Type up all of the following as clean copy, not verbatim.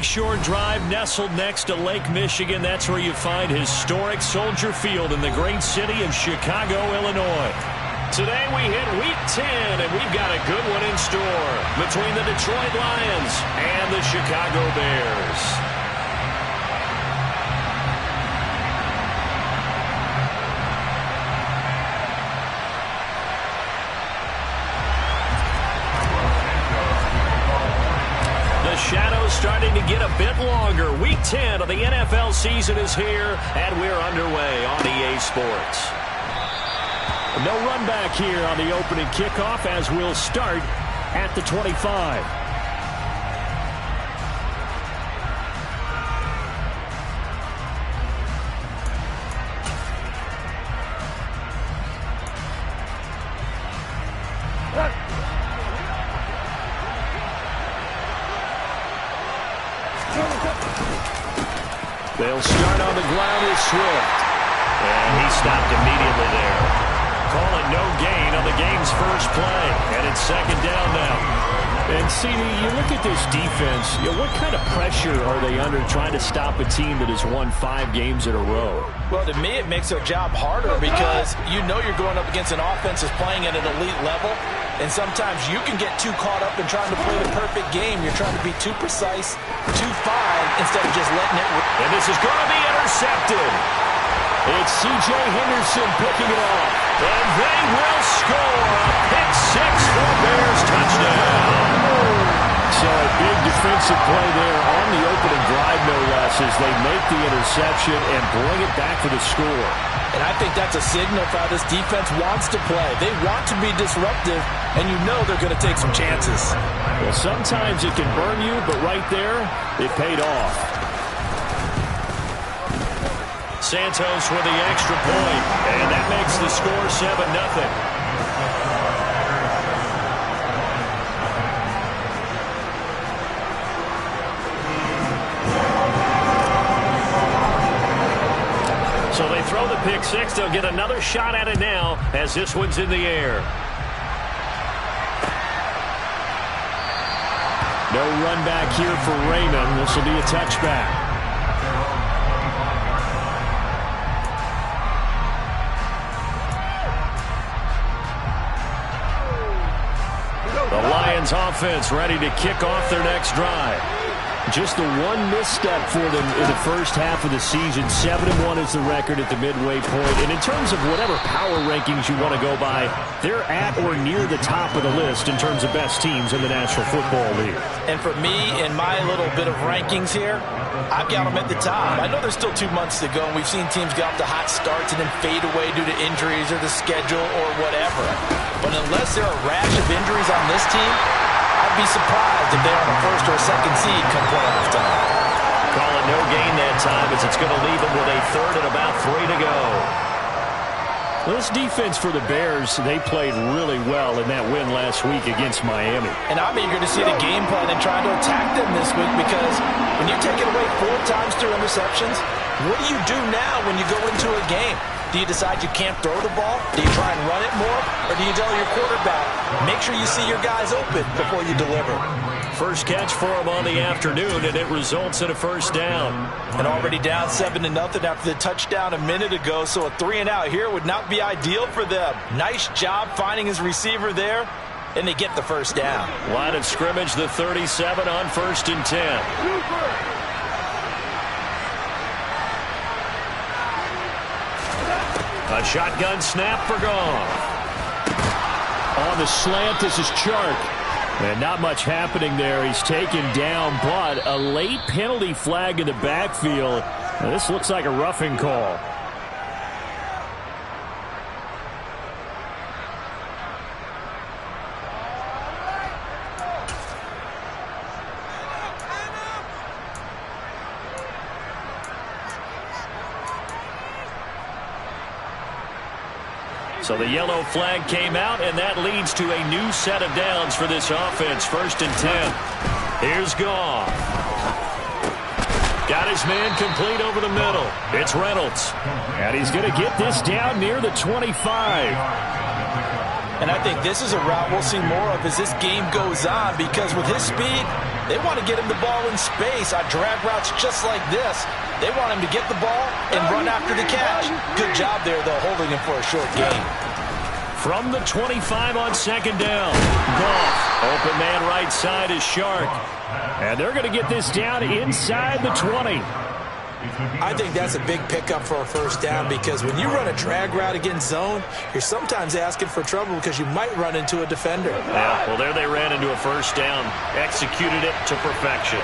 Lakeshore Drive, nestled next to Lake Michigan. That's where you find historic Soldier Field in the great city of Chicago, Illinois. Today we hit Week 10, and we've got a good one in store between the Detroit Lions and the Chicago Bears. Shadows starting to get a bit longer. Week 10 of the NFL season is here, and we're underway on EA Sports. No run back here on the opening kickoff as we'll start at the 25. They'll start on the ground with Swift. And he stopped immediately there. Call it no gain on the game's first play. And it's second down now. And, CD, you look at this defense, what kind of pressure are they under trying to stop a team that has won 5 games in a row? Well, to me, it makes their job harder because you know you're going up against an offense that's playing at an elite level. And sometimes you can get too caught up in trying to play the perfect game. You're trying to be too precise, too fine, instead of just letting it. And this is going to be intercepted. It's C.J. Henderson picking it off. And they will score. A pick 6 for Bears touchdown. So a big defensive play there on the opening drive, no less, as they make the interception and bring it back for the score. And I think that's a signal for how this defense wants to play. They want to be disruptive, and you know they're going to take some chances. Well, sometimes it can burn you, but right there, it paid off. Santos with the extra point, and that makes the score 7-0. So they throw the pick 6. They'll get another shot at it now as this one's in the air. No run back here for Raymond. This will be a touchback. The Lions offense ready to kick off their next drive. Just the one misstep for them in the first half of the season. 7-1 is the record at the midway point. And in terms of whatever power rankings you want to go by, they're at or near the top of the list in terms of best teams in the National Football League. And for me, in my little bit of rankings here, I've got them at the top. I know there's still 2 months to go, and we've seen teams get off to hot starts and then fade away due to injuries or the schedule or whatever. But unless there are a rash of injuries on this team, I'd be surprised if they're on a first or a second seed come playoff time. Call it no gain that time as it's going to leave them with a third and about 3 to go. Well, this defense for the Bears, they played really well in that win last week against Miami. And I'm eager to see the game plan and trying to attack them this week because when you take it away 4 times through interceptions, what do you do now when you go into a game? Do you decide you can't throw the ball? Do you try and run it more? Or do you tell your quarterback, make sure you see your guys open before you deliver? First catch for him on the afternoon, and it results in a first down. And already down 7-0 after the touchdown a minute ago, so a 3-and-out here would not be ideal for them. Nice job finding his receiver there, and they get the first down. Line of scrimmage, the 37 on 1st and 10. A shotgun snap for Goff. On the slant, this is Chark. And not much happening there. He's taken down, but a late penalty flag in the backfield. Now, this looks like a roughing call. So the yellow flag came out, and that leads to a new set of downs for this offense. 1st and 10. Here's Goff. Got his man complete over the middle. It's Reynolds. And he's going to get this down near the 25. And I think this is a route we'll see more of as this game goes on, because with his speed, they want to get him the ball in space on drag routes just like this. They want him to get the ball and run after the catch. Good job there, though, holding him for a short gain. From the 25 on second down, Goff. Open man right side is Shark. And they're going to get this down inside the 20. I think that's a big pickup for a first down, because when you run a drag route against zone, you're sometimes asking for trouble because you might run into a defender. Yeah, well, there they ran into a first down. Executed it to perfection.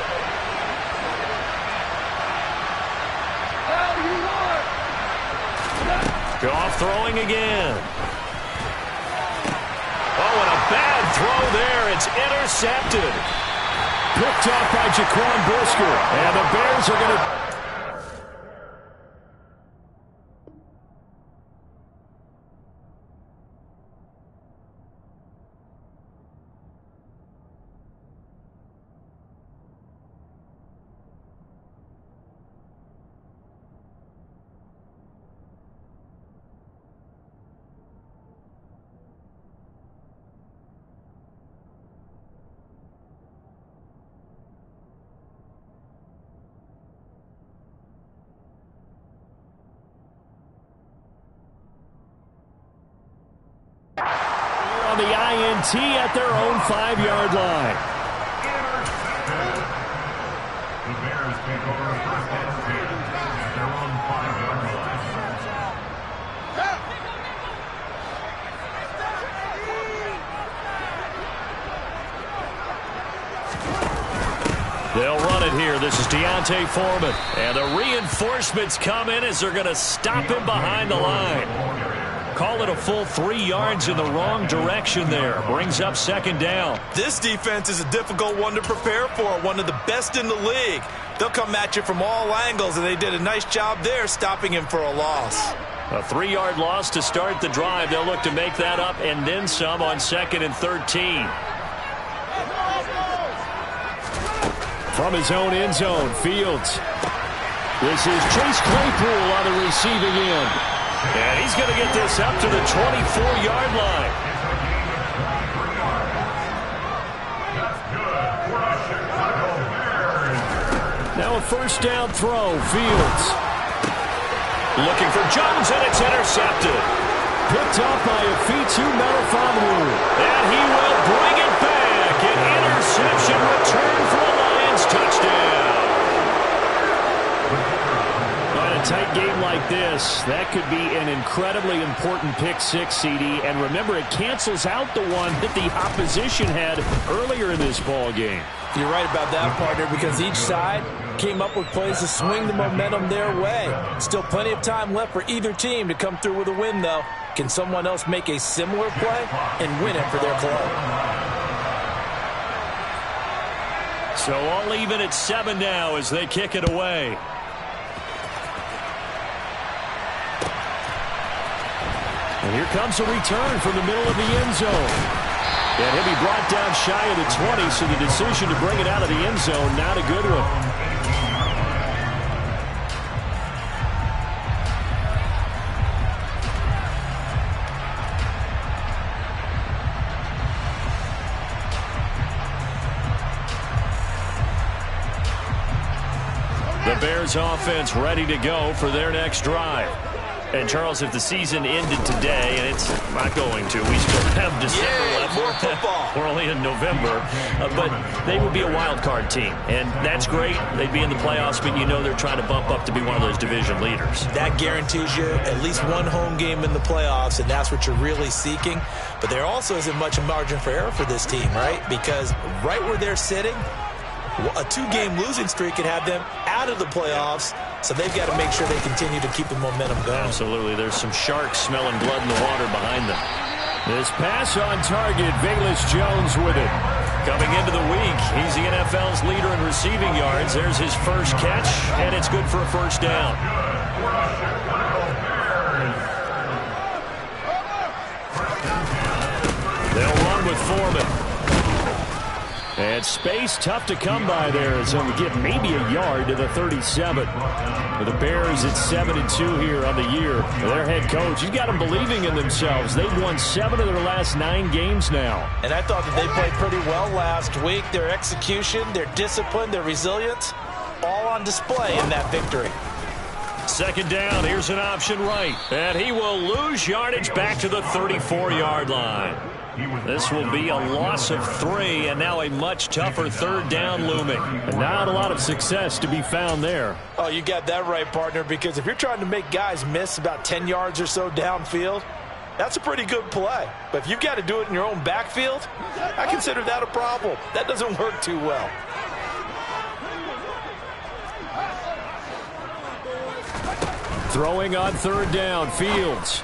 Goff throwing again. Oh, and a bad throw there. It's intercepted. Picked off by Jaquan Brisker. And the Bears are going to... on the INT at their own 5-yard line. The Bears take over first and 10 at their own 5-yard line. They'll run it here. This is Deontay Foreman. And the reinforcements come in as they're going to stop him behind the line. Call it a full 3 yards in the wrong direction there. Brings up second down. This defense is a difficult one to prepare for, one of the best in the league. They'll come at you from all angles, and they did a nice job there stopping him for a loss. A 3-yard loss to start the drive. They'll look to make that up and then some on 2nd and 13. From his own end zone, Fields. This is Chase Claypool on the receiving end. And he's going to get this up to the 24-yard line. Now a first down throw, Fields. Looking for Jones, and it's intercepted. Picked off by Afitu Melifonwu. And he will bring it back. An interception return for a Lions touchdown. On a tight game like this, that could be an incredibly important pick six, CD. And remember, it cancels out the one that the opposition had earlier in this ball game. You're right about that, partner, because each side came up with plays to swing the momentum their way. Still plenty of time left for either team to come through with a win, though. Can someone else make a similar play and win it for their club? So all even at 7 now as they kick it away. And here comes a return from the middle of the end zone. And he'll be brought down shy of the 20, so the decision to bring it out of the end zone, not a good one. The Bears offense ready to go for their next drive. And, Charles, if the season ended today, and it's not going to, we still have December left. More football. We're only in November. But they would be a wild card team. And that's great. They'd be in the playoffs, but you know they're trying to bump up to be one of those division leaders. That guarantees you at least one home game in the playoffs, and that's what you're really seeking. But there also isn't much margin for error for this team, right? Because right where they're sitting, a 2-game losing streak could have them out of the playoffs, so they've got to make sure they continue to keep the momentum going. Absolutely. There's some sharks smelling blood in the water behind them. This pass on target, Velus Jones with it. Coming into the week, he's the NFL's leader in receiving yards. There's his first catch, and it's good for a first down. They'll run with Foreman. And space tough to come by there, as they'll get maybe a yard to the 37. For the Bears, it's 7-2 here on the year. Their head coach, he's got them believing in themselves. They've won 7 of their last 9 games now. And I thought that they played pretty well last week. Their execution, their discipline, their resilience, all on display in that victory. Second down, here's an option right. And he will lose yardage back to the 34-yard line. This will be a loss of 3, and now a much tougher third down looming. And not a lot of success to be found there. Oh, you got that right, partner, because if you're trying to make guys miss about 10 yards or so downfield, that's a pretty good play. But if you've got to do it in your own backfield, I consider that a problem. That doesn't work too well. Throwing on third down, Fields.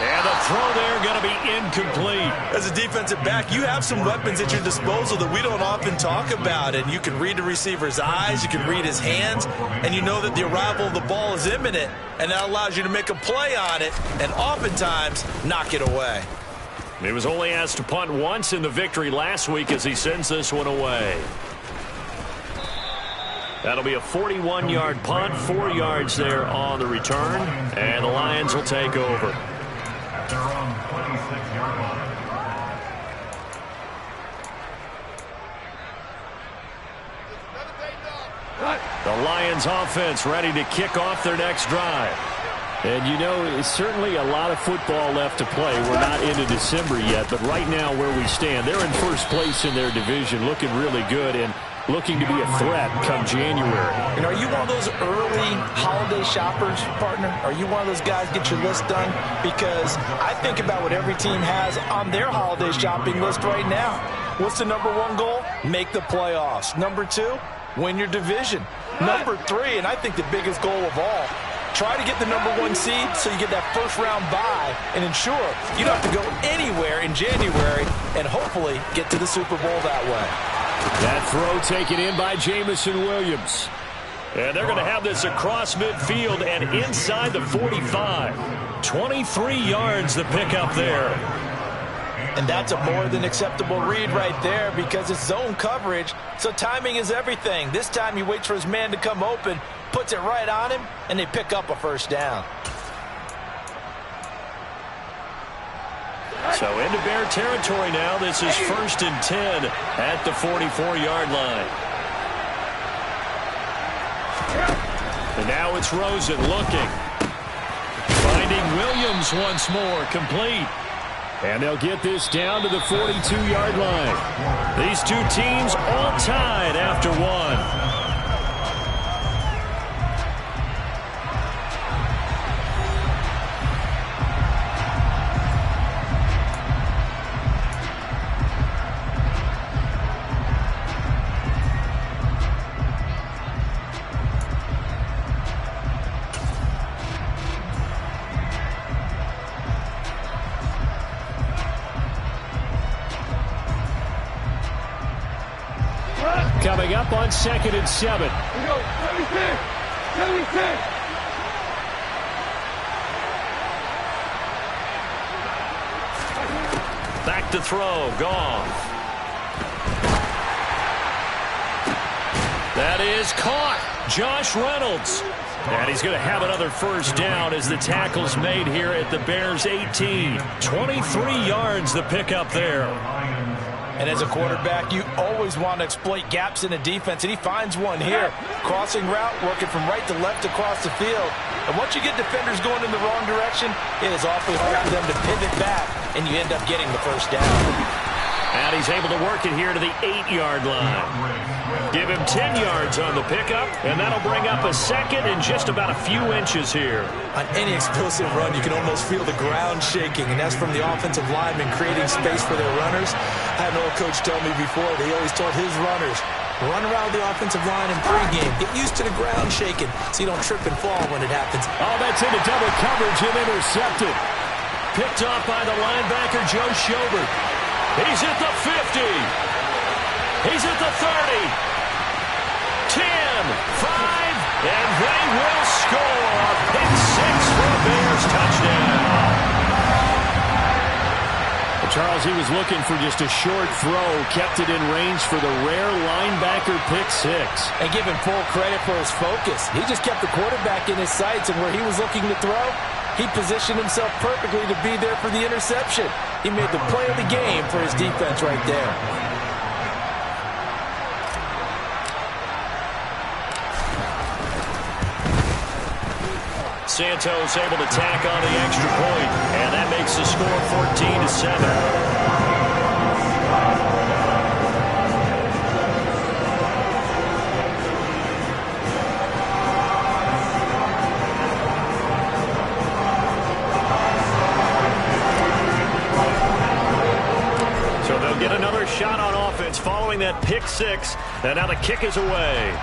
And the throw there going to be incomplete. As a defensive back, you have some weapons at your disposal that we don't often talk about. And you can read the receiver's eyes, you can read his hands, and you know that the arrival of the ball is imminent. And that allows you to make a play on it and oftentimes knock it away. He was only asked to punt once in the victory last week as he sends this one away. That'll be a 41-yard punt, 4 yards there on the return, and the Lions will take over. Their own 26-yard line. The Lions offense ready to kick off their next drive. And you know, it's certainly a lot of football left to play. We're not into December yet, but right now where we stand, they're in first place in their division, looking really good and looking to be a threat come January. And are you one of those early holiday shoppers, partner? Are you one of those guys get your list done? Because I think about what every team has on their holiday shopping list right now. What's the number 1 goal? Make the playoffs. Number 2, win your division. Number 3, and I think the biggest goal of all, try to get the number 1 seed so you get that first-round bye and ensure you don't have to go anywhere in January and hopefully get to the Super Bowl that way. That throw taken in by Jamison Williams. And they're going to have this across midfield and inside the 45. 23 yards the pickup there. And that's a more than acceptable read right there because it's zone coverage, so timing is everything. This time he waits for his man to come open, puts it right on him, and they pick up a first down. So into Bear territory now. This is 1st and 10 at the 44-yard line. And now it's Rosen looking. Finding Williams once more, complete. And they'll get this down to the 42-yard line. These two teams all tied after 1. Coming up on 2nd and 7. Back to throw, Goff. That is caught. Josh Reynolds. And he's going to have another first down as the tackle's made here at the Bears 18. 23 yards the pickup there. And as a quarterback, you always want to exploit gaps in a defense, and he finds one here. Crossing route, working from right to left across the field. And once you get defenders going in the wrong direction, it is awfully hard for them to pivot back, and you end up getting the first down. And he's able to work it here to the 8-yard line. Give him 10 yards on the pickup, and that'll bring up a second in just about a few inches here. On any explosive run, you can almost feel the ground shaking, and that's from the offensive linemen creating space for their runners. I had an old coach tell me before, they always told his runners, run around the offensive line in pregame. Get used to the ground shaking so you don't trip and fall when it happens. Oh, that's into double coverage and intercepted. Picked off by the linebacker, Joe Schobert. He's at the 50. He's at the 30. 10, 5, and they will score. A pick 6 for a Bears touchdown. Charles, he was looking for just a short throw, kept it in range for the rare linebacker pick six. And give him full credit for his focus. He just kept the quarterback in his sights, and where he was looking to throw, he positioned himself perfectly to be there for the interception. He made the play of the game for his defense right there. Santos able to tack on the extra point, and that makes the score 14-7. So they'll get another shot on offense following that pick six, and now the kick is away.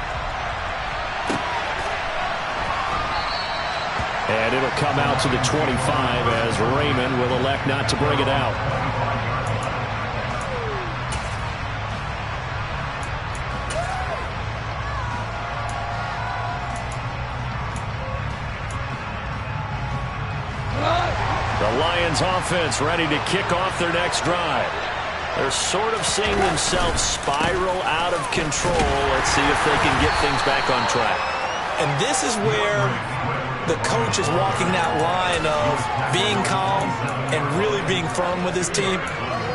And it'll come out to the 25 as Raymond will elect not to bring it out. The Lions offense ready to kick off their next drive. They're sort of seeing themselves spiral out of control. Let's see if they can get things back on track. And this is where the coach is walking that line of being calm and really being firm with his team.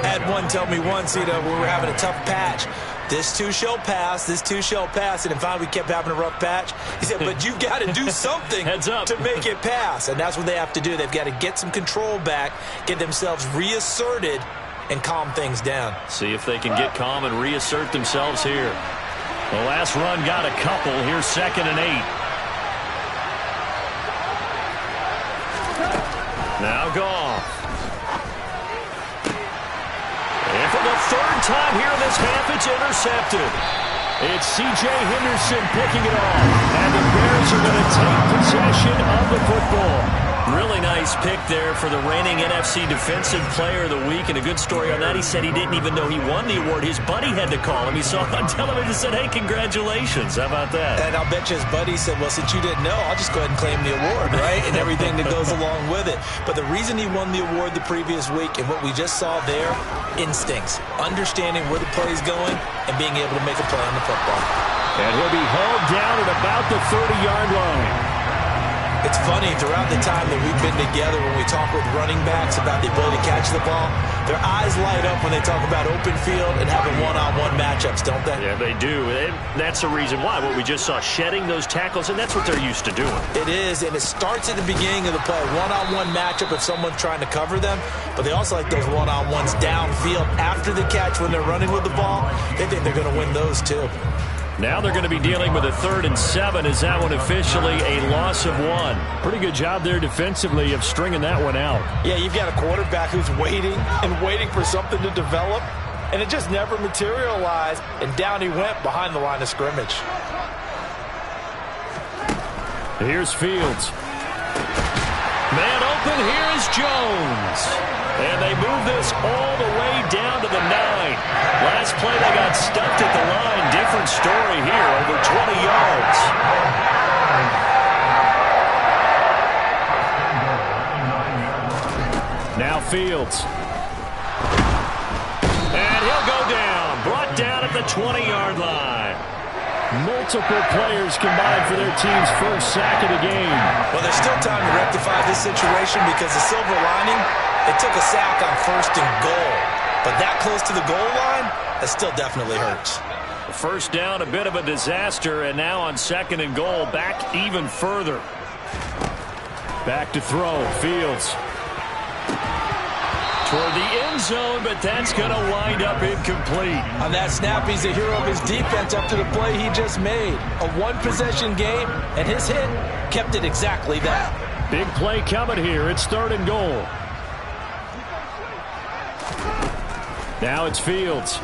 I had one tell me once, when we were having a tough patch, this too shall pass, this too shall pass. And finally we kept having a rough patch. He said, but you've got to do something Heads up. to make it pass. And that's what they have to do. They've got to get some control back, get themselves reasserted, and calm things down. See if they can get calm and reassert themselves here. The last run got a couple. Here's 2nd and 8. Now Goff. And for the third time here in this half, it's intercepted. It's C.J. Henderson picking it off. And the Bears are going to take possession of the football. Really nice pick there for the reigning NFC Defensive Player of the Week. And a good story on that. He said he didn't even know he won the award. His buddy had to call him. He saw it on television and said, hey, congratulations. How about that? And I'll bet you his buddy said, well, since you didn't know, I'll just go ahead and claim the award, right? And everything that goes along with it. But the reason he won the award the previous week and what we just saw there, instincts, understanding where the play is going and being able to make a play on the football. And he'll be hauled down at about the 30-yard line. It's funny, throughout the time that we've been together, when we talk with running backs about the ability to catch the ball, their eyes light up when they talk about open field and having one-on-one matchups, don't they? Yeah, they do. And that's the reason why. What we just saw, shedding those tackles, and that's what they're used to doing. It is, and it starts at the beginning of the play. One-on-one matchup if someone's trying to cover them, but they also like those one-on-ones downfield after the catch when they're running with the ball. They think they're going to win those, too. Now they're going to be dealing with a 3rd and 7. Is that one officially a loss of 1? Pretty good job there defensively of stringing that one out. Yeah, you've got a quarterback who's waiting and waiting for something to develop, and it just never materialized, and down he went behind the line of scrimmage. Here's Fields. Man open, here is Jones. And they move this all the way down to the 9. Last play they got stuffed at the line. Different story here, over 20 yards. Now Fields. And he'll go down. Brought down at the 20-yard line. Multiple players combined for their team's first sack of the game. Well, there's still time to rectify this situation because the silver lining, it took a sack on 1st and goal. But that close to the goal line, that still definitely hurts. First down, a bit of a disaster, and now on 2nd and goal, back even further. Back to throw, Fields. Toward the end zone, but that's going to wind up incomplete. On that snap, he's the hero of his defense up to the play he just made. A one-possession game, and his hit kept it exactly that. Big play coming here. It's 3rd and goal. Now it's Fields.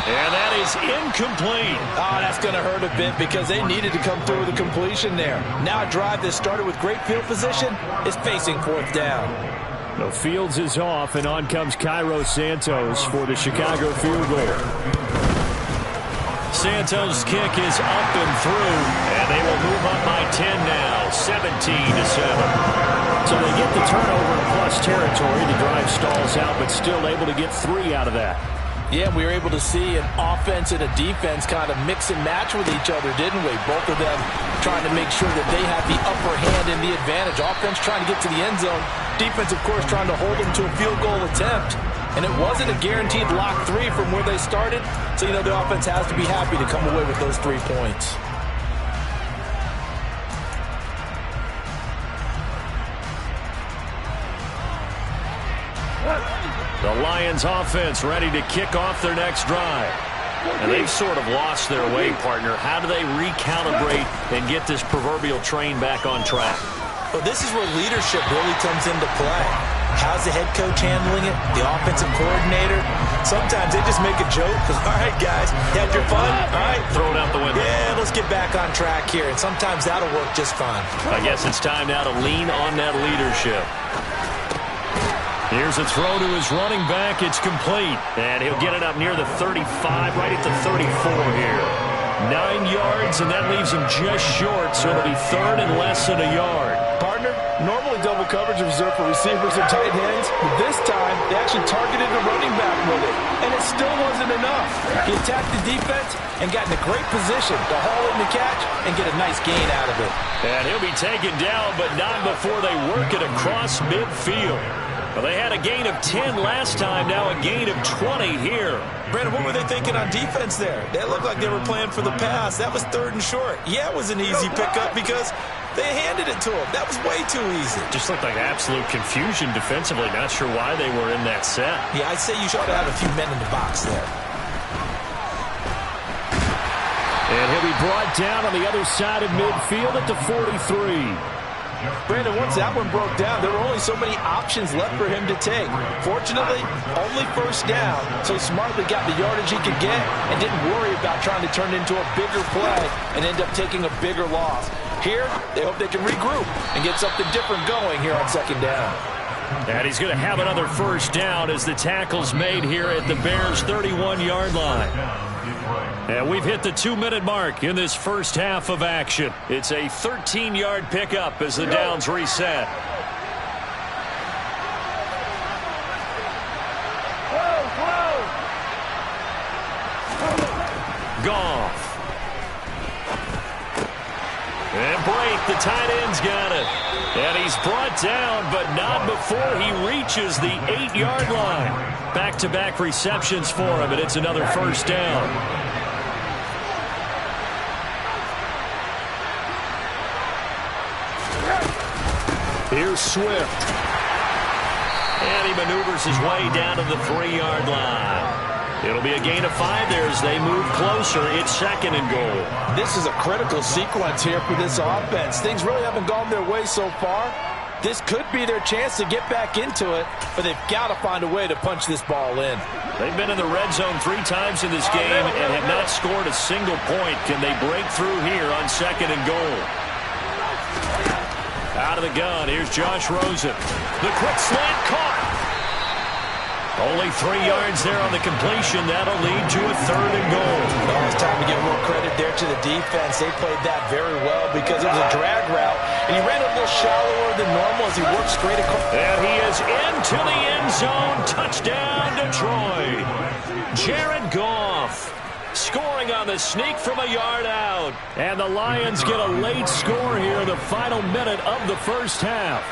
And that is incomplete. Oh, that's going to hurt a bit because they needed to come through with a completion there. Now a drive that started with great field position is facing 4th down. No, Fields is off, and on comes Cairo Santos for the Chicago field goal. Santos' kick is up and through, and they will move up by 10 now, 17-7. So they get the turnover in plus territory. The drive stalls out, but still able to get 3 out of that. Yeah, we were able to see an offense and a defense kind of mix and match with each other, didn't we? Both of them trying to make sure that they have the upper hand and the advantage. Offense trying to get to the end zone. Defense, of course, trying to hold them to a field goal attempt. And it wasn't a guaranteed lock 3 from where they started. So, you know, the offense has to be happy to come away with those 3 points. The Lions offense ready to kick off their next drive. And they've sort of lost their way, partner. How do they recalibrate and get this proverbial train back on track? Well, this is where leadership really comes into play. How's the head coach handling it? The offensive coordinator? Sometimes they just make a joke. All right, guys, you had your fun? All right. Throw it out the window. Yeah, let's get back on track here. And sometimes that'll work just fine. I guess it's time now to lean on that leadership. Here's a throw to his running back. It's complete. And he'll get it up near the 35, right at the 34 here. 9 yards, and that leaves him just short, so it'll be 3rd and less than a yard. Partner, normally double coverage is reserved for receivers or tight ends, but this time they actually targeted the running back with it, and it still wasn't enough. He attacked the defense and got in a great position to haul in the catch and get a nice gain out of it. And he'll be taken down, but not before they work it across midfield. Well, they had a gain of 10 last time, now a gain of 20 here. Brandon, what were they thinking on defense there? They looked like they were playing for the pass. That was 3rd and short. Yeah, it was an easy pickup because they handed it to him. That was way too easy. Just looked like absolute confusion defensively. Not sure why they were in that set. Yeah, I'd say you should have a few men in the box there. And he'll be brought down on the other side of midfield at the 43. Brandon, once that one broke down, there were only so many options left for him to take. Fortunately, only 1st down, so he smartly got the yardage he could get and didn't worry about trying to turn it into a bigger play and end up taking a bigger loss. Here, they hope they can regroup and get something different going here on 2nd down. And he's going to have another 1st down as the tackle's made here at the Bears' 31-yard line. And we've hit the 2-minute mark in this first half of action. It's a 13-yard pickup as the downs reset. Goff. And Blake, the tight end's got it. And he's brought down, but not before he reaches the 8-yard line. Back-to-back receptions for him, and it's another 1st down. Here's Swift. And he maneuvers his way down to the 3-yard line. It'll be a gain of 5 there as they move closer. It's 2nd and goal. This is a critical sequence here for this offense. Things really haven't gone their way so far. This could be their chance to get back into it, but they've got to find a way to punch this ball in. They've been in the red zone 3 times in this game and have not scored a single point. Can they break through here on 2nd and goal? Out of the gun, here's Josh Rosen. The quick slant caught. Only 3 yards there on the completion. That'll lead to a 3rd and goal. Oh, it's time to give more credit there to the defense. They played that very well because it was a drag route, and he ran a little shallower than normal as he worked straight across. And he is into the end zone. Touchdown, Detroit. Jared Goff scoring on the sneak from a yard out. And the Lions get a late score here in the final minute of the first half.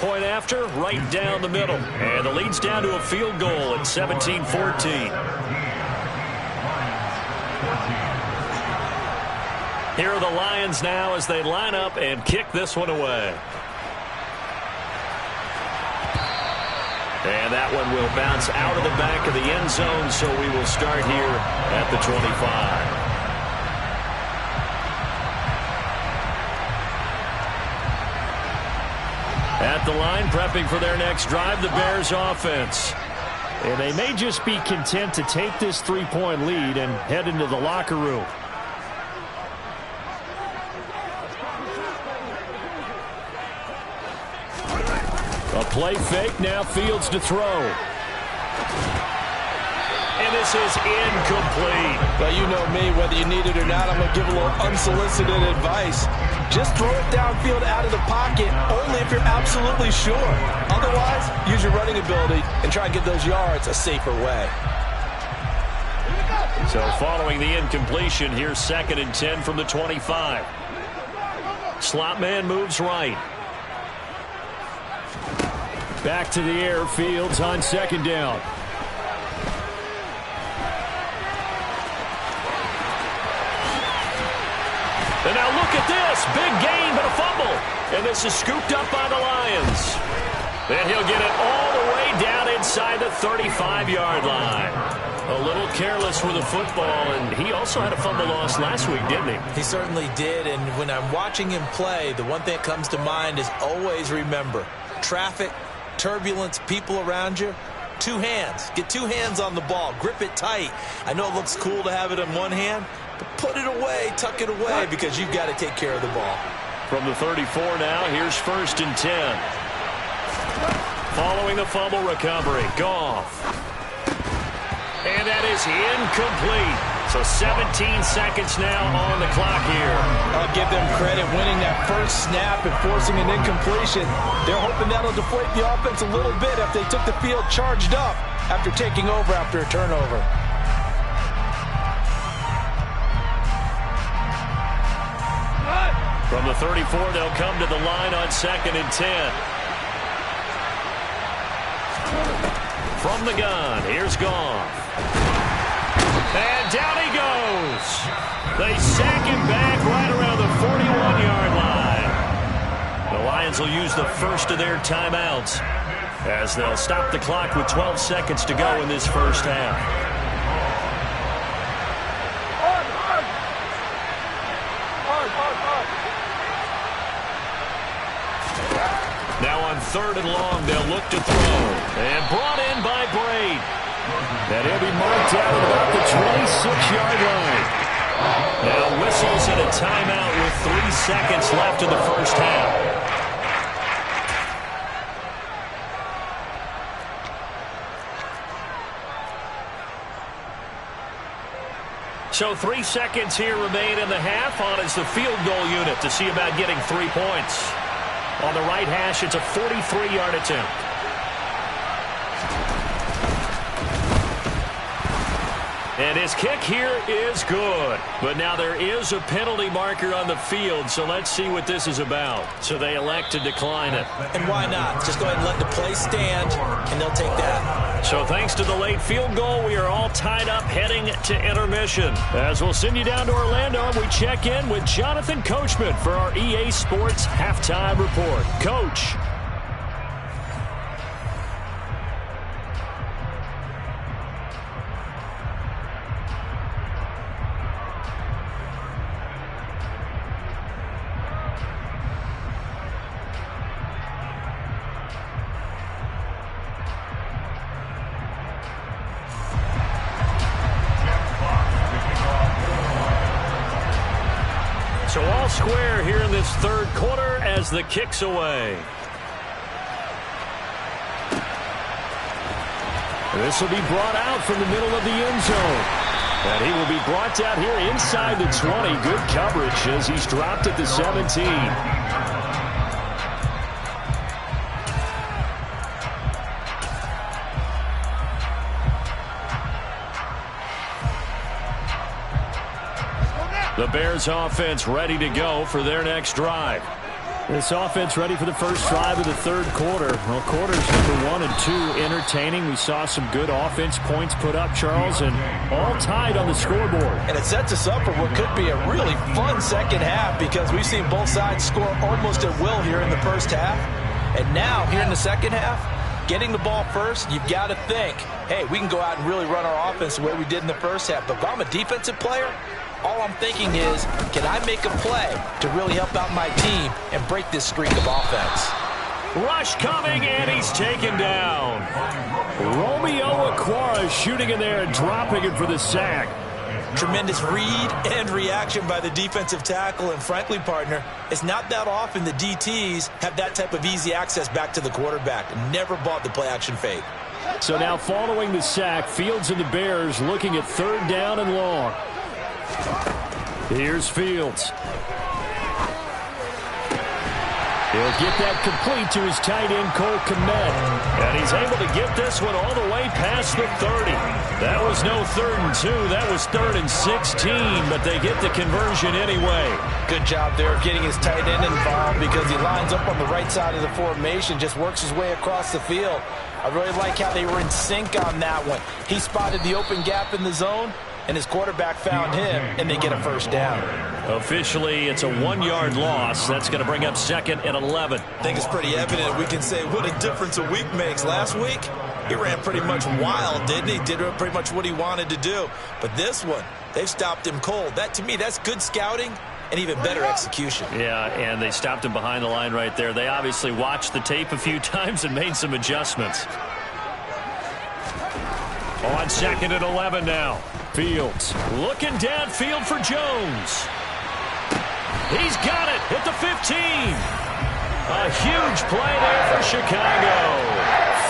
Point after, right down the middle. And the lead's down to a field goal at 17-14. Here are the Lions now as they line up and kick this one away. And that one will bounce out of the back of the end zone, so we will start here at the 25. At the line, prepping for their next drive, the Bears offense. And they may just be content to take this 3-point lead and head into the locker room. A Play fake, now Fields to throw. And this is incomplete. Well, you know me, whether you need it or not, I'm going to give a little unsolicited advice. Just throw it downfield out of the pocket, only if you're absolutely sure. Otherwise, use your running ability and try and get those yards a safer way. So following the incompletion, here's 2nd and 10 from the 25. Slot man moves right. Back to the air, Fields on 2nd down. And now look at this. Big gain, but a fumble. And this is scooped up by the Lions. And he'll get it all the way down inside the 35-yard line. A little careless with the football, and he also had a fumble loss last week, didn't he? He certainly did, and when I'm watching him play, the one thing that comes to mind is always remember, traffic, turbulence, people around you, 2 hands. Get 2 hands on the ball. Grip it tight. I know it looks cool to have it in one hand, but put it away, tuck it away, because you've got to take care of the ball. From the 34 now, here's 1st and 10. Following the fumble recovery, Goff. And that is incomplete. So 17 seconds now on the clock here. I'll give them credit winning that first snap and forcing an incompletion. They're hoping that'll deflate the offense a little bit if they took the field charged up after taking over after a turnover. From the 34, they'll come to the line on 2nd and 10. From the gun, here's Goff. And down he goes. They sack him back right around the 41-yard line. The Lions will use the first of their timeouts as they'll stop the clock with 12 seconds to go in this first half. Now on 3rd and long, they'll look to throw. And brought in by Braid. And he'll be marked out at about the 26-yard line. Now whistles and a timeout with 3 seconds left in the first half. So 3 seconds here remain in the half. On is the field goal unit to see about getting 3 points. On the right hash, it's a 43-yard attempt. And his kick here is good. But now there is a penalty marker on the field, so let's see what this is about. So they elect to decline it. And why not? Just go ahead and let the play stand, and they'll take that. So thanks to the late field goal, we are all tied up heading to intermission. As we'll send you down to Orlando, and we check in with Jonathan Coachman for our EA Sports Halftime Report. Coach. So all square here in this third quarter as the kick's away. This will be brought out from the middle of the end zone. And he will be brought down here inside the 20. Good coverage as he's dropped at the 17. The Bears offense ready to go for their next drive. This offense ready for the first drive of the third quarter. Well, quarters number 1 and 2 entertaining. We saw some good offense points put up, Charles, and all tied on the scoreboard. And it sets us up for what could be a really fun second half because we've seen both sides score almost at will here in the first half. And now, here in the second half, getting the ball first, you've got to think, hey, we can go out and really run our offense the way we did in the first half. But if I'm a defensive player, all I'm thinking is, can I make a play to really help out my team and break this streak of offense? Rush coming, and he's taken down. Romeo Okwara shooting in there and dropping it for the sack. Tremendous read and reaction by the defensive tackle. And frankly, partner, it's not that often the DTs have that type of easy access back to the quarterback. Never bought the play-action fake. So now following the sack, Fields and the Bears looking at 3rd down and long. Here's Fields. He'll get that complete to his tight end, Cole Kmet. And he's able to get this one all the way past the 30. That was no 3rd and 2. That was 3rd and 16, but they get the conversion anyway. Good job there of getting his tight end involved because he lines up on the right side of the formation, just works his way across the field. I really like how they were in sync on that one. He spotted the open gap in the zone, and his quarterback found him, and they get a 1st down. Officially, it's a 1-yard loss. That's going to bring up 2nd and 11. I think it's pretty evident. We can say what a difference a week makes. Last week, he ran pretty much wild, didn't he? Did pretty much what he wanted to do. But this one, they've stopped him cold. That, to me, that's good scouting and even better execution. Yeah, and they stopped him behind the line right there. They obviously watched the tape a few times and made some adjustments. On 2nd and 11 now. Fields looking downfield for Jones. He's got it at the 15. A huge play there for Chicago.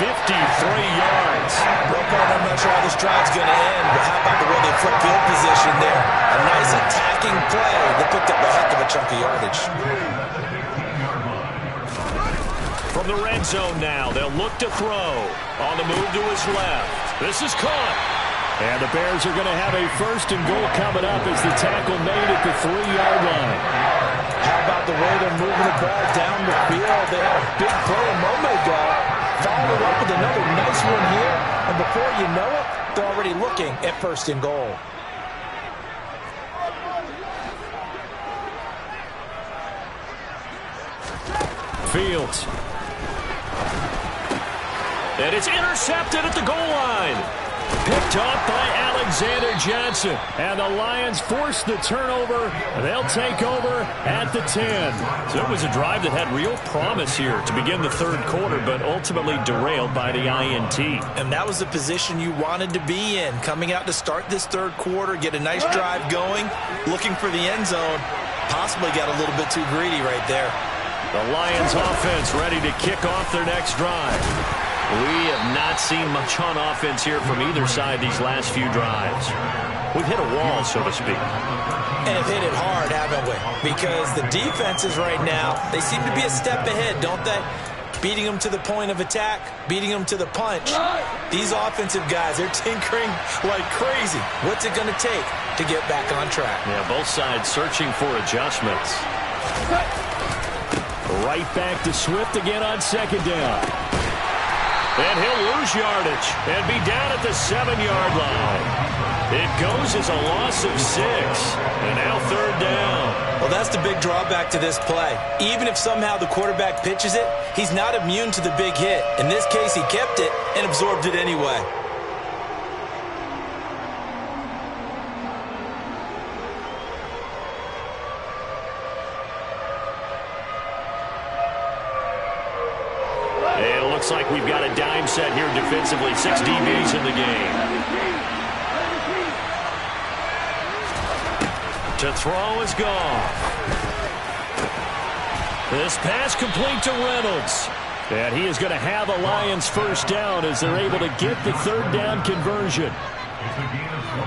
53 yards. Well, I'm not sure how this drive's going to end, but how about the way they flip field position there? A nice attacking play. They picked up a heck of a chunk of yardage. From the red zone now, they'll look to throw. On the move to his left. This is caught. And the Bears are going to have a 1st and goal coming up as the tackle made at the 3-yard line. How about the way they're moving the ball down the field? They had a big play a moment ago. Followed up with another nice one here. And before you know it, they're already looking at 1st and goal. Fields. And it's intercepted at the goal line. Picked off by Alexander Johnson. And the Lions force the turnover. They'll take over at the 10. So it was a drive that had real promise here to begin the 3rd quarter, but ultimately derailed by the INT. And that was the position you wanted to be in. Coming out to start this 3rd quarter, get a nice drive going, looking for the end zone. Possibly got a little bit too greedy right there. The Lions offense ready to kick off their next drive. We have not seen much on offense here from either side these last few drives. We've hit a wall, so to speak. And have hit it hard, haven't we? Because the defenses right now, they seem to be a step ahead, don't they? Beating them to the point of attack, beating them to the punch. These offensive guys, they're tinkering like crazy. What's it going to take to get back on track? Yeah, both sides searching for adjustments. Right back to Swift again on 2nd down. And he'll lose yardage and be down at the 7-yard line. It goes as a loss of 6. And now 3rd down. Well, that's the big drawback to this play. Even if somehow the quarterback pitches it, he's not immune to the big hit. In this case, he kept it and absorbed it anyway. Looks like we've got a dime set here defensively. 6 DBs in the game. To throw is gone. This pass complete to Reynolds. And he is going to have a Lions 1st down as they're able to get the 3rd down conversion.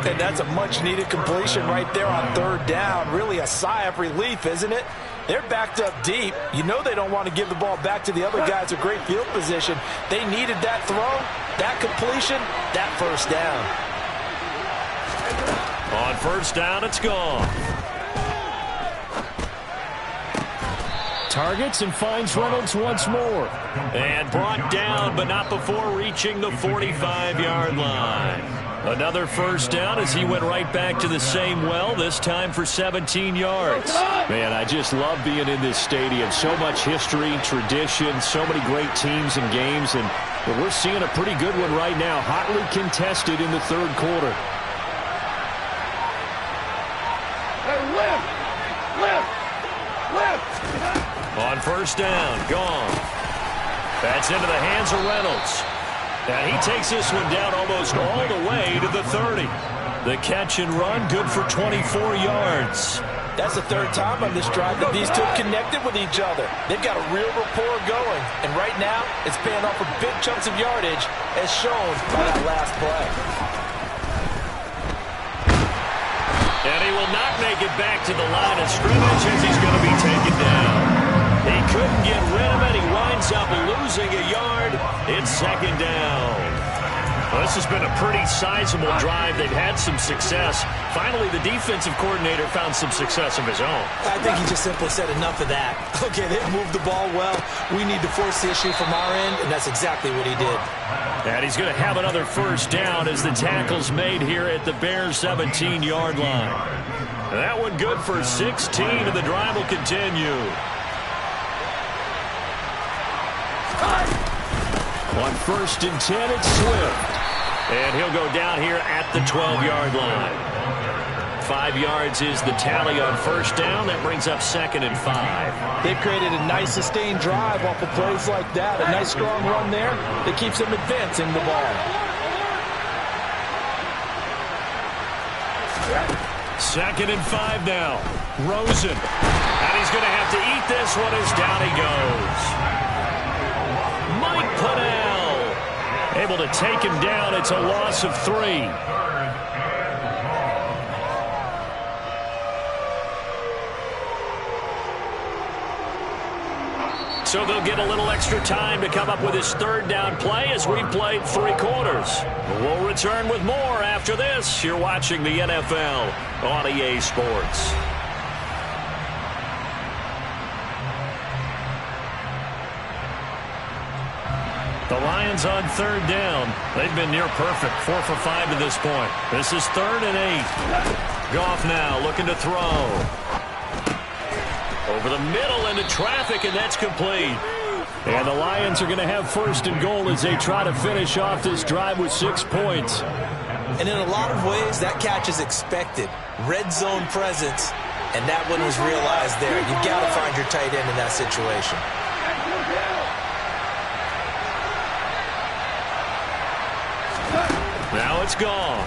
And that's a much-needed completion right there on 3rd down. Really a sigh of relief, isn't it? They're backed up deep. You know they don't want to give the ball back to the other guys in great field position. They needed that throw, that completion, that 1st down. On 1st down, it's gone. Targets and finds Reynolds once more. And brought down, but not before reaching the 45-yard line. Another 1st down as he went right back to the same well, this time for 17 yards. Man, I just love being in this stadium. So much history, tradition, so many great teams and games, and we're seeing a pretty good one right now, hotly contested in the 3rd quarter. On 1st down, gone. That's into the hands of Reynolds. And he takes this one down almost all the way to the 30. The catch and run, good for 24 yards. That's the third time on this drive that these two have connected with each other. They've got a real rapport going, and right now it's paying off for big chunks of yardage, as shown by that last play. And he will not make it back to the line of scrimmage as he's going to be taken down. He couldn't get rid of it. He winds up losing a yard. It's second down. Well, this has been a pretty sizable drive. They've had some success. Finally, the defensive coordinator found some success of his own. I think he just simply said enough of that. Okay, they've moved the ball well. We need to force the issue from our end, and that's exactly what he did. And he's going to have another first down as the tackle's made here at the Bears' 17-yard line. And that one good for 16, and the drive will continue. On 1st and 10, it's Swift. And he'll go down here at the 12-yard line. 5 yards is the tally on first down. That brings up 2nd and 5. They've created a nice sustained drive off of plays like that. A nice strong run there that keeps them advancing the ball. 2nd and 5 now. Rosen. And he's going to have to eat this one as down he goes. Mike Pennell able to take him down. It's a loss of 3. So they'll get a little extra time to come up with his 3rd down play as we've played 3 quarters. We'll return with more after this. You're watching the NFL on EA Sports. The Lions on 3rd down. They've been near perfect, 4 for 5 to this point. This is 3rd and 8. Goff now looking to throw. Over the middle into traffic, and that's complete. And the Lions are going to have 1st and goal as they try to finish off this drive with 6 points. And in a lot of ways, that catch is expected. Red zone presence, and that one was realized there. You've got to find your tight end in that situation. Now it's gone.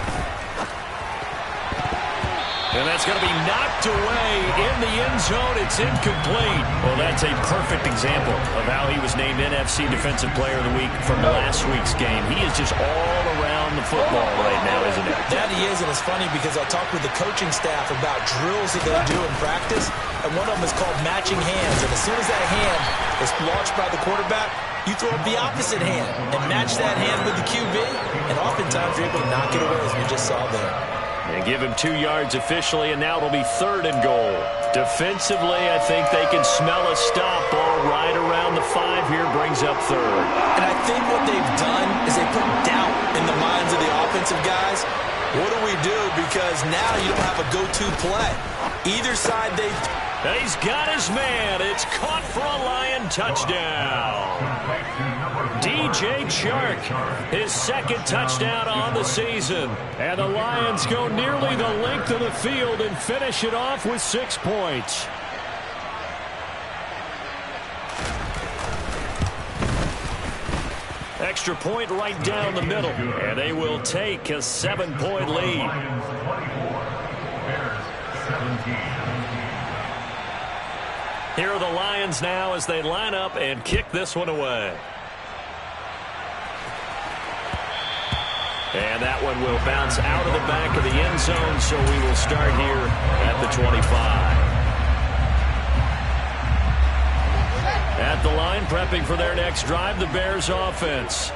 And that's going to be knocked away in the end zone. It's incomplete. Well, that's a perfect example of how he was named NFC Defensive Player of the Week from last week's game. He is just all around the football right now, isn't he? That he is, and it's funny because I talked with the coaching staff about drills that they do in practice, and one of them is called matching hands. And as soon as that hand is launched by the quarterback, you throw up the opposite hand and match that hand with the QB, and oftentimes you're able to knock it away, as we just saw there. And give him 2 yards officially, and now it'll be 3rd and goal. Defensively, I think they can smell a stop. Ball right around the 5 here, brings up 3rd. And I think what they've done is they put doubt in the minds of the offensive guys. What do we do? Because now you don't have a go-to play. Either side they... And he's got his man. It's caught for a Lion touchdown. DJ Chark, his 2nd touchdown on the season. And the Lions go nearly the length of the field and finish it off with 6 points. Extra point right down the middle. And they will take a 7-point lead. Here are the Lions now as they line up and kick this one away. And that one will bounce out of the back of the end zone, so we will start here at the 25. At the line, prepping for their next drive, the Bears offense.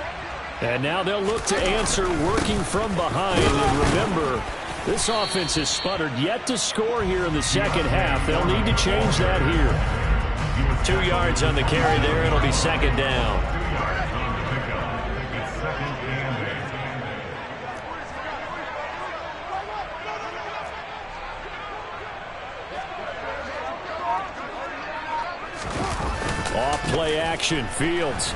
And now they'll look to answer working from behind. And remember, this offense has sputtered yet to score here in the second half. They'll need to change that here. 2 yards on the carry there. It'll be 2nd down. Off play action, Fields.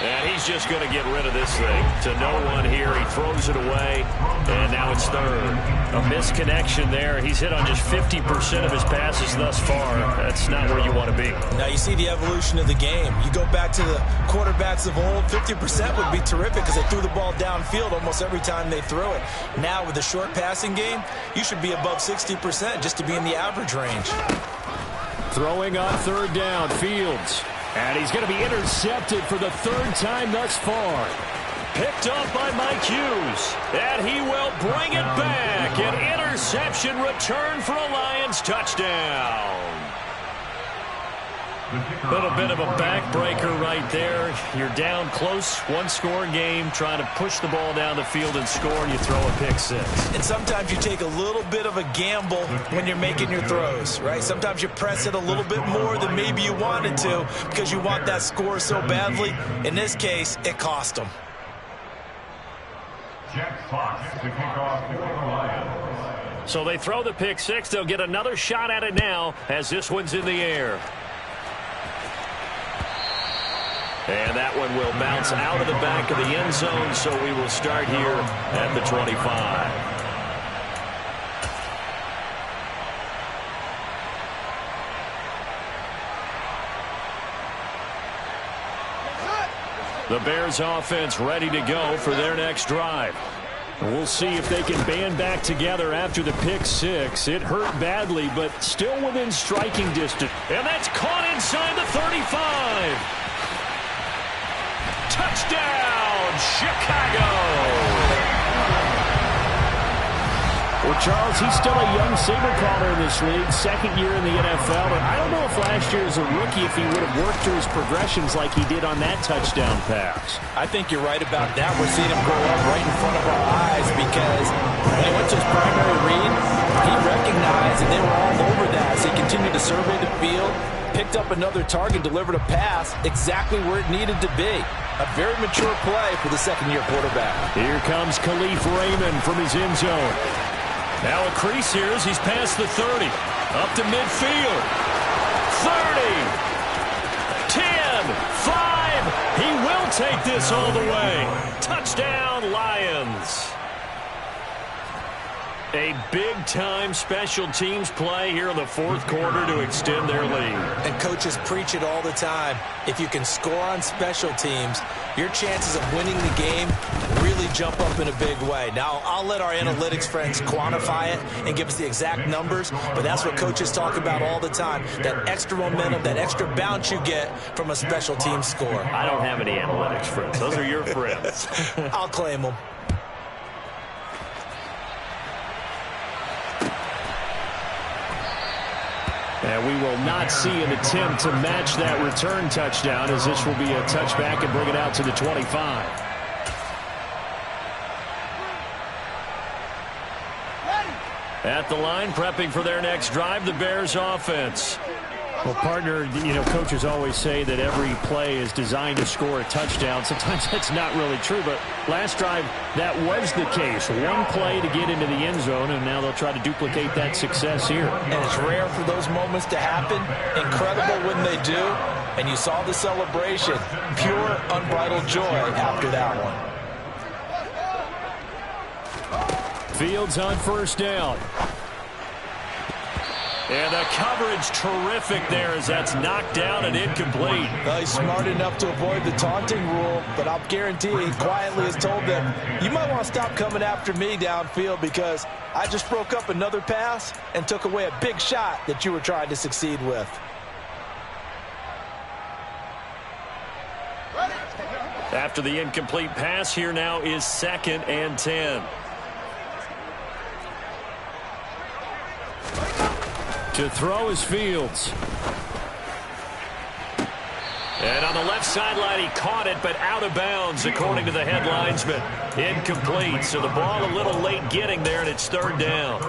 And he he's just going to get rid of this thing. To no one here. He throws it away, and now it's third. A misconnection there. He's hit on just 50% of his passes thus far. That's not where you want to be. Now you see the evolution of the game. You go back to the quarterbacks of old, 50% would be terrific because they threw the ball downfield almost every time they threw it. Now with the short passing game, you should be above 60% just to be in the average range. Throwing on third down, Fields. And he's going to be intercepted for the third time thus far. Picked up by Mike Hughes. And he will bring it back. An interception return for a Lions touchdown. A little bit of a backbreaker right there. You're down close, one-score game, trying to push the ball down the field and score, and you throw a pick six. And sometimes you take a little bit of a gamble when you're making your throws, right? Sometimes you press it a little bit more than maybe you wanted to because you want that score so badly. In this case, it cost them. So they throw the pick six. They'll get another shot at it now as this one's in the air. And that one will bounce out of the back of the end zone, so we will start here at the 25. The Bears offense ready to go for their next drive. We'll see if they can band back together after the pick six. It hurt badly, but still within striking distance. And that's caught inside the 35. Touchdown, Chicago! Well, Charles, he's still a young saber caller in this league, second year in the NFL. And I don't know if last year as a rookie, if he would have worked through his progressions like he did on that touchdown pass. I think you're right about that. We're seeing him grow up right in front of our eyes because when he went to his primary read, he recognized that they were all over that. So he continued to survey the field, picked up another target, delivered a pass exactly where it needed to be. A very mature play for the second-year quarterback. Here comes Khalif Raymond from his end zone. Now a crease here as he's past the 30. Up to midfield. 30. 10. 5. He will take this all the way. Touchdown, Lions. A big-time special teams play here in the fourth quarter to extend their lead. And coaches preach it all the time. If you can score on special teams, your chances of winning the game really jump up in a big way. Now, I'll let our analytics friends quantify it and give us the exact numbers, but that's what coaches talk about all the time, that extra momentum, that extra bounce you get from a special team score. I don't have any analytics friends. Those are your friends. I'll claim them. And we will not see an attempt to match that return touchdown, as this will be a touchback and bring it out to the 25. At the line, prepping for their next drive, the Bears offense. Well, partner, you know, coaches always say that every play is designed to score a touchdown. Sometimes that's not really true, but last drive, that was the case. One play to get into the end zone, and now they'll try to duplicate that success here. And it's rare for those moments to happen. Incredible when they do. And you saw the celebration. Pure, unbridled joy after that one. Fields on first down. And the coverage terrific there as that's knocked down and incomplete. Well, he's smart enough to avoid the taunting rule, but I'll guarantee he quietly has told them, you might want to stop coming after me downfield because I just broke up another pass and took away a big shot that you were trying to succeed with. After the incomplete pass, here now is 2nd and 10. To throw is Fields. And on the left sideline, he caught it, but out of bounds, according to the headlinesman. Incomplete, so the ball a little late getting there, and it's 3rd down.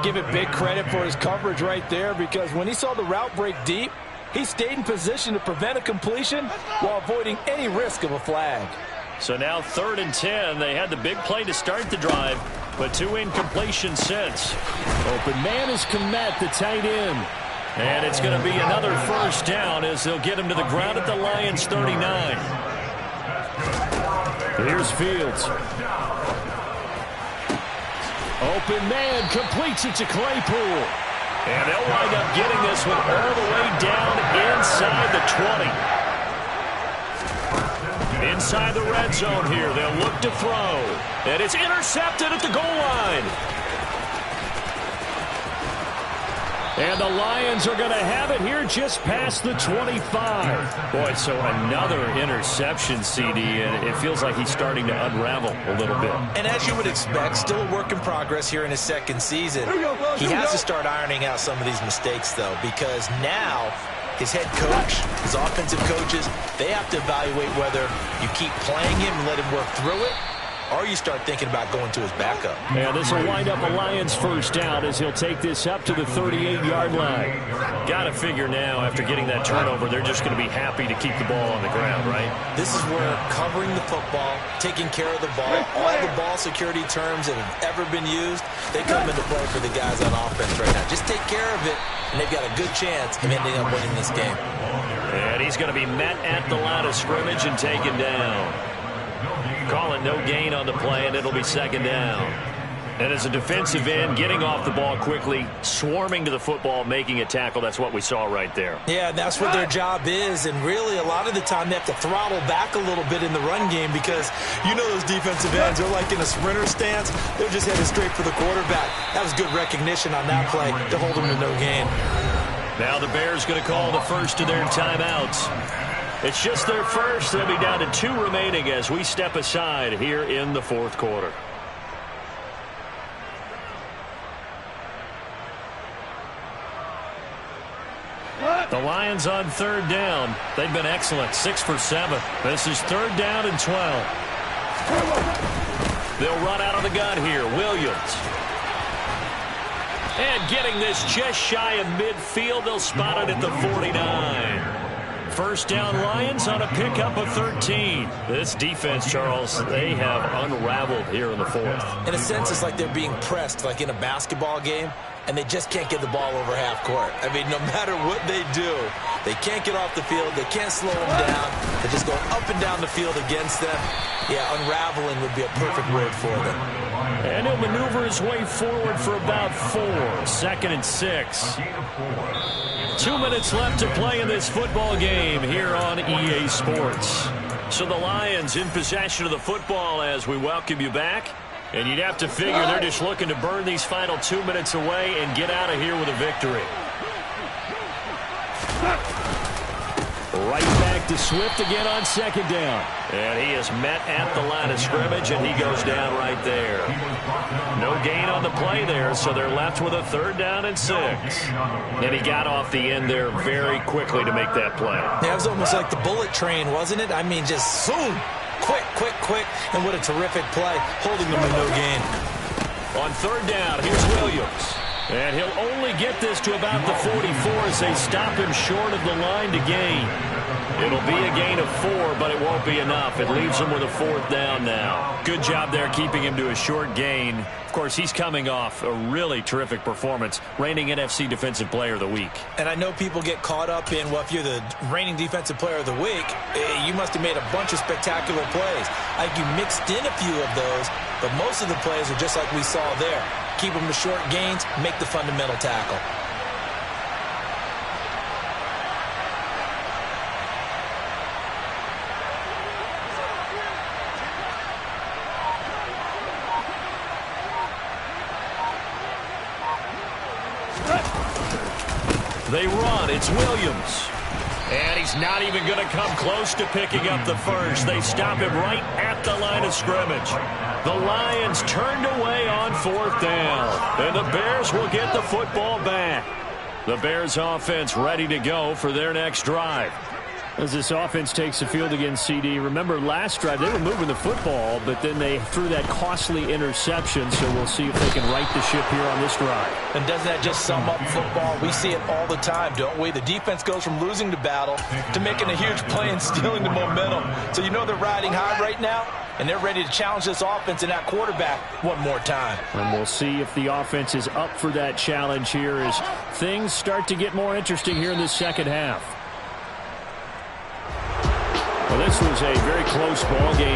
Give it big credit for his coverage right there, because when he saw the route break deep, he stayed in position to prevent a completion while avoiding any risk of a flag. So now 3rd and 10. They had the big play to start the drive, but 2 incompletions since. Open man is Kmet, the tight end. And it's going to be another 1st down as they'll get him to the ground at the Lions' 39. Here's Fields. Open man, completes it to Claypool. And they'll wind up getting this one all the way down inside the 20. Inside the red zone here, they'll look to throw. And it's intercepted at the goal line. And the Lions are going to have it here just past the 25. Boy, so another interception, CD, and it feels like he's starting to unravel a little bit. And as you would expect, still a work in progress here in his second season. He has to start ironing out some of these mistakes, though, because now his head coach, his offensive coaches, they have to evaluate whether you keep playing him and let him work through it, or you start thinking about going to his backup. Yeah, this will wind up a Lions first down as he'll take this up to the 38-yard line. Got to figure now, after getting that turnover, they're just going to be happy to keep the ball on the ground, right? This is where covering the football, taking care of the ball, all the ball security terms that have ever been used, they come into play for the guys on offense right now. Just take care of it, and they've got a good chance of ending up winning this game. And he's going to be met at the line of scrimmage and taken down. Call it no gain on the play, and it'll be second down. And as a defensive end, getting off the ball quickly, swarming to the football, making a tackle, that's what we saw right there. Yeah, that's what their job is, and really a lot of the time they have to throttle back a little bit in the run game because you know those defensive ends, they're like in a sprinter stance. They're just headed straight for the quarterback. That was good recognition on that play to hold them to no gain. Now the Bears going to call the first of their timeouts. It's just their first. They'll be down to 2 remaining as we step aside here in the fourth quarter. The Lions on third down. They've been excellent. 6 for 7. This is third down and 12. They'll run out of the gun here. Williams. And getting this just shy of midfield. They'll spot it at the 49. First down Lions on a pickup of 13. This defense, Charles, they have unraveled here in the fourth. In a sense, it's like they're being pressed like in a basketball game, and they just can't get the ball over half court. I mean, no matter what they do, they can't get off the field. They can't slow them down. They're just going up and down the field against them. Yeah, unraveling would be a perfect word for them. And he'll maneuver his way forward for about 4. 2nd and 6. 2 minutes left to play in this football game here on EA Sports. So the Lions in possession of the football as we welcome you back. And you'd have to figure they're just looking to burn these final 2 minutes away and get out of here with a victory. Right back to Swift again on second down. And he is met at the line of scrimmage, and he goes down right there. No gain on the play there, so they're left with a third down and 6. And he got off the end there very quickly to make that play. Yeah, it was almost like the bullet train, wasn't it? I mean, just zoom. Quick, quick, quick. And what a terrific play, holding them to no gain. On third down, here's Williams. And he'll only get this to about the 44 as they stop him short of the line to gain. It'll be a gain of 4, but it won't be enough. It leaves him with a 4th down now. Good job there keeping him to a short gain. Of course, he's coming off a really terrific performance, reigning NFC Defensive Player of the Week. And I know people get caught up in, well, if you're the reigning Defensive Player of the Week, you must have made a bunch of spectacular plays. I think you mixed in a few of those, but most of the plays are just like we saw there. Keep them to short gains, make the fundamental tackle. They run. It's Williams. And he's not even going to come close to picking up the first. They stop him right at the line of scrimmage. The Lions turned away on 4th down. And the Bears will get the football back. The Bears offense ready to go for their next drive. As this offense takes the field against CD, remember last drive they were moving the football, but then they threw that costly interception, so we'll see if they can right the ship here on this drive. And doesn't that just sum up football? We see it all the time, don't we? The defense goes from losing the battle to making a huge play and stealing the momentum. So you know they're riding high right now, and they're ready to challenge this offense and that quarterback one more time. And we'll see if the offense is up for that challenge here as things start to get more interesting here in this second half. Well, this was a very close ball game.